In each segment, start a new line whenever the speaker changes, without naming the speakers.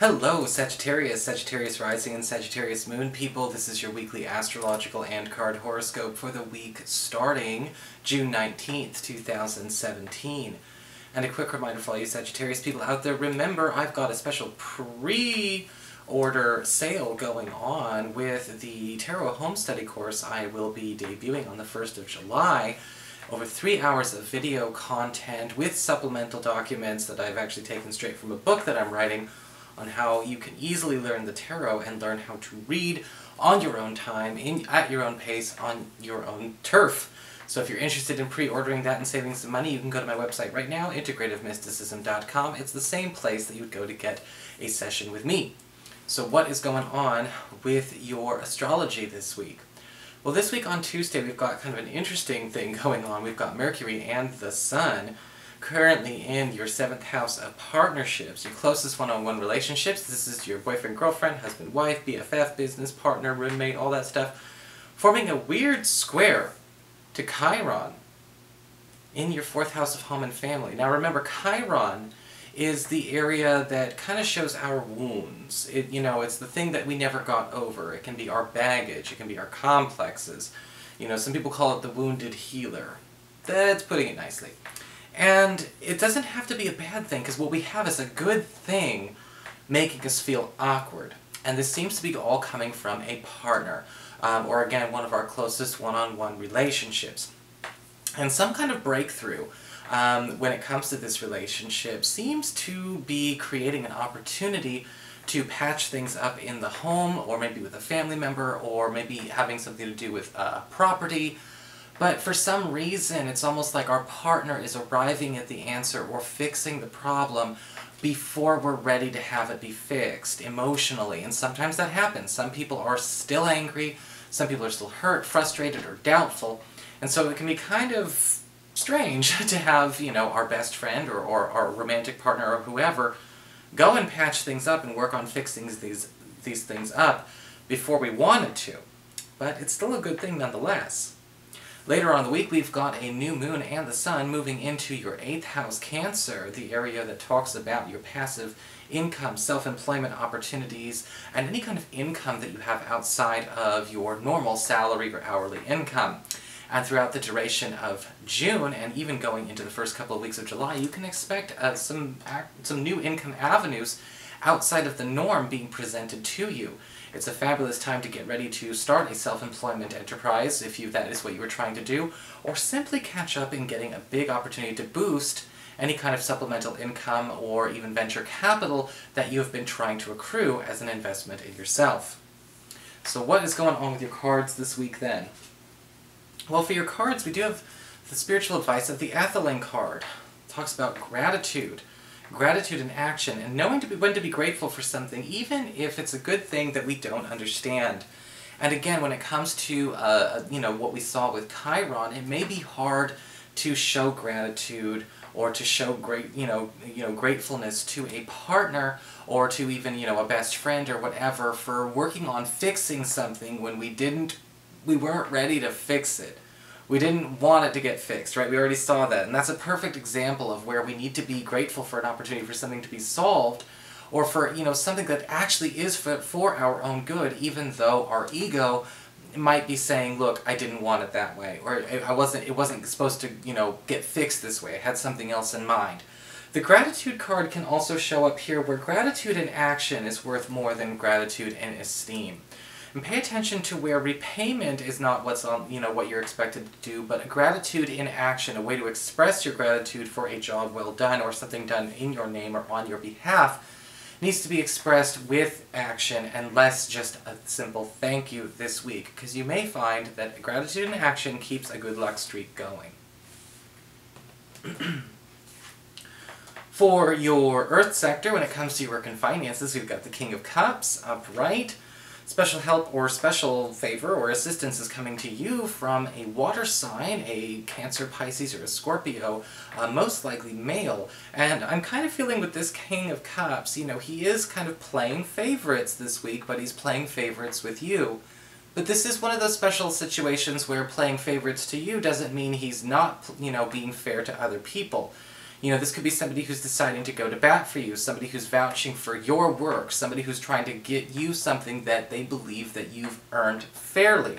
Hello Sagittarius, Sagittarius Rising and Sagittarius Moon people. This is your weekly astrological and card horoscope for the week starting June 19th, 2017. And a quick reminder for all you Sagittarius people out there, remember I've got a special pre-order sale going on with the Tarot Home Study course I will be debuting on the 1st of July. Over 3 hours of video content with supplemental documents that I've actually taken straight from a book that I'm writing on how you can easily learn the tarot and learn how to read on your own time, at your own pace, on your own turf. So if you're interested in pre-ordering that and saving some money, you can go to my website right now, integrativemysticism.com. It's the same place that you would go to get a session with me. So what is going on with your astrology this week? Well, this week on Tuesday we've got kind of an interesting thing going on. We've got Mercury and the Sun currently in your 7th house of partnerships, your closest one-on-one relationships. This is your boyfriend, girlfriend, husband, wife, BFF, business partner, roommate, all that stuff, forming a weird square to Chiron in your 4th house of home and family. Now remember, Chiron is the area that kind of shows our wounds. It's the thing that we never got over. It can be our baggage, it can be our complexes. Some people call it the wounded healer. That's putting it nicely. And it doesn't have to be a bad thing, because what we have is a good thing making us feel awkward. And this seems to be all coming from a partner, or again, one of our closest one-on-one relationships. And some kind of breakthrough when it comes to this relationship seems to be creating an opportunity to patch things up in the home, or maybe with a family member, or maybe having something to do with property. But for some reason, it's almost like our partner is arriving at the answer or fixing the problem before we're ready to have it be fixed emotionally. And sometimes that happens. Some people are still angry, some people are still hurt, frustrated, or doubtful. And so it can be kind of strange to have, our best friend or our romantic partner or whoever go and patch things up and work on fixing these things up before we wanted to. But it's still a good thing nonetheless. Later on in the week, we've got a new moon and the sun moving into your 8th house, Cancer, the area that talks about your passive income, self-employment opportunities, and any kind of income that you have outside of your normal salary or hourly income. And throughout the duration of June, and even going into the first couple of weeks of July, you can expect some new income avenues outside of the norm being presented to you. It's a fabulous time to get ready to start a self-employment enterprise, if that is what you were trying to do, or simply catch up in getting a big opportunity to boost any kind of supplemental income or even venture capital that you have been trying to accrue as an investment in yourself. So what is going on with your cards this week then? Well, for your cards, we do have the spiritual advice of the Atheling card. It talks about gratitude. Gratitude in action, and knowing when to be grateful for something, even if it's a good thing that we don't understand. And again, when it comes to what we saw with Chiron, it may be hard to show gratitude or to show gratefulness to a partner or to even a best friend or whatever for working on fixing something when we weren't ready to fix it. We didn't want it to get fixed, right? We already saw that, and that's a perfect example of where we need to be grateful for an opportunity for something to be solved, or for, something that actually is for our own good, even though our ego might be saying, look, I didn't want it that way, or it wasn't supposed to, get fixed this way. I had something else in mind. The gratitude card can also show up here where gratitude in action is worth more than gratitude in esteem. And pay attention to where repayment is not what's on, what you're expected to do, but gratitude in action, a way to express your gratitude for a job well done or something done in your name or on your behalf, needs to be expressed with action and less just a simple thank you this week, because you may find that gratitude in action keeps a good luck streak going. For your Earth sector, when it comes to your work and finances, we've got the King of Cups upright. Special help or special favor or assistance is coming to you from a water sign, a Cancer, Pisces, or a Scorpio, most likely male. And I'm kind of feeling with this King of Cups, he is kind of playing favorites this week, but he's playing favorites with you. But this is one of those special situations where playing favorites to you doesn't mean he's not, being fair to other people. You know, this could be somebody who's deciding to go to bat for you, somebody who's vouching for your work, somebody who's trying to get you something that they believe that you've earned fairly.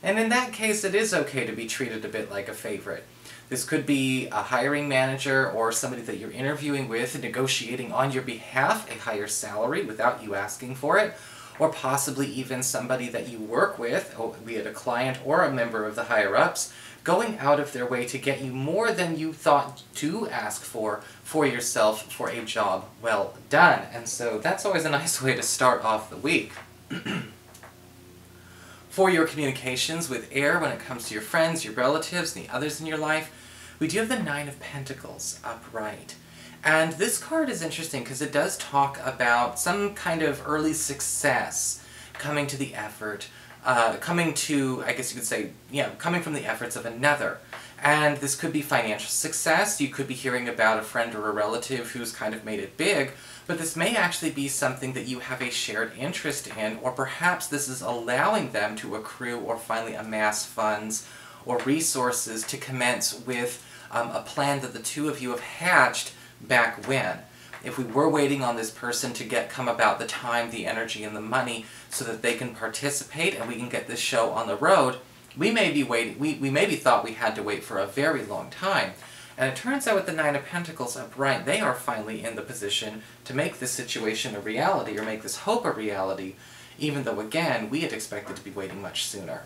And in that case, it is okay to be treated a bit like a favorite. This could be a hiring manager or somebody that you're interviewing with, negotiating on your behalf a higher salary without you asking for it, or possibly even somebody that you work with, be it a client or a member of the higher-ups, going out of their way to get you more than you thought to ask for yourself for a job well done. And so that's always a nice way to start off the week. For your communications with air when it comes to your friends, your relatives, and the others in your life, we do have the Nine of Pentacles upright. And this card is interesting because it does talk about some kind of early success coming to the effort, coming to, I guess you could say, coming from the efforts of another. And this could be financial success. You could be hearing about a friend or a relative who's kind of made it big, but this may actually be something that you have a shared interest in, or perhaps this is allowing them to accrue or finally amass funds or resources to commence with a plan that the two of you have hatched back when. If we were waiting on this person to come about the time, the energy, and the money so that they can participate and we can get this show on the road, we may be waiting, we maybe thought we had to wait for a very long time. And it turns out with the Nine of Pentacles upright, they are finally in the position to make this situation a reality, or make this hope a reality, even though, again, we had expected to be waiting much sooner.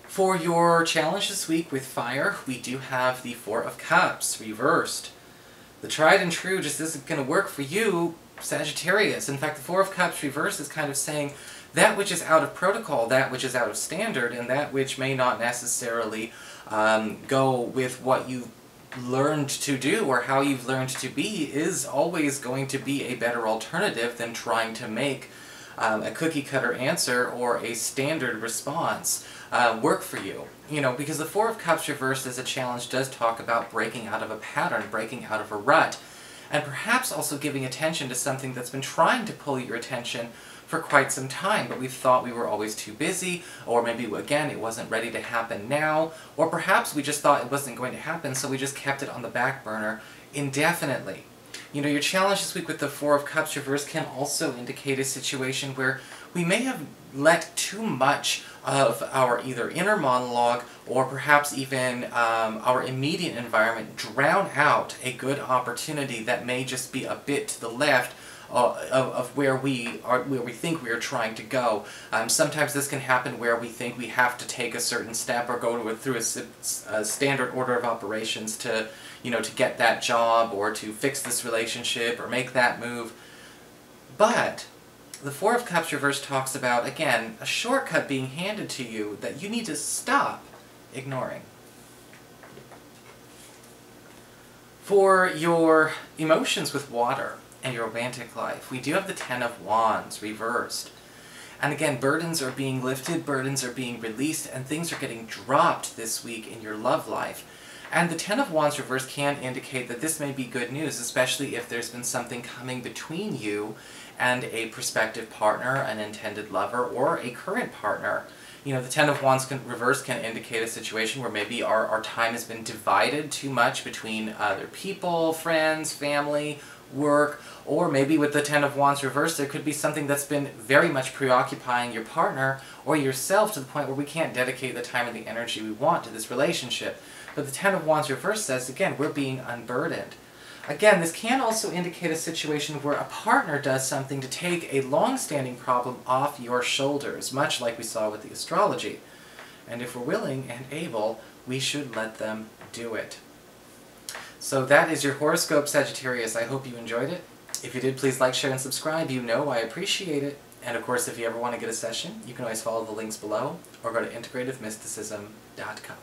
For your challenge this week with fire, we do have the Four of Cups reversed. The tried and true just isn't going to work for you, Sagittarius. In fact, the Four of Cups reversed is kind of saying that which is out of protocol, that which is out of standard, and that which may not necessarily go with what you've learned to do or how you've learned to be is always going to be a better alternative than trying to make a cookie-cutter answer or a standard response work for you. You know, because the Four of Cups reversed as a challenge does talk about breaking out of a pattern, breaking out of a rut, and perhaps also giving attention to something that's been trying to pull your attention for quite some time, but we thought we were always too busy, or maybe, again, it wasn't ready to happen now, or perhaps we just thought it wasn't going to happen, so we just kept it on the back burner indefinitely. You know, your challenge this week with the Four of Cups reverse can also indicate a situation where we may have let too much of our either inner monologue or perhaps even our immediate environment drown out a good opportunity that may just be a bit to the left of where we think we are trying to go. Sometimes this can happen where we think we have to take a certain step or go through a standard order of operations to, to get that job or to fix this relationship or make that move. But the Four of Cups reverse talks about, again, a shortcut being handed to you that you need to stop ignoring. For your emotions with water and your romantic life, we do have the Ten of Wands reversed. And again, burdens are being lifted, burdens are being released, and things are getting dropped this week in your love life. And the Ten of Wands reversed can indicate that this may be good news, especially if there's been something coming between you and a prospective partner, an intended lover, or a current partner. You know, the Ten of Wands reverse can indicate a situation where maybe our time has been divided too much between other people, friends, family, work, or maybe with the Ten of Wands reversed, there could be something that's been very much preoccupying your partner or yourself to the point where we can't dedicate the time and the energy we want to this relationship. But the Ten of Wands reversed says, again, we're being unburdened. Again, this can also indicate a situation where a partner does something to take a long-standing problem off your shoulders, much like we saw with the astrology. And if we're willing and able, we should let them do it. So that is your horoscope, Sagittarius. I hope you enjoyed it. If you did, please like, share, and subscribe. You know I appreciate it. And of course, if you ever want to get a session, you can always follow the links below or go to integrativemysticism.com.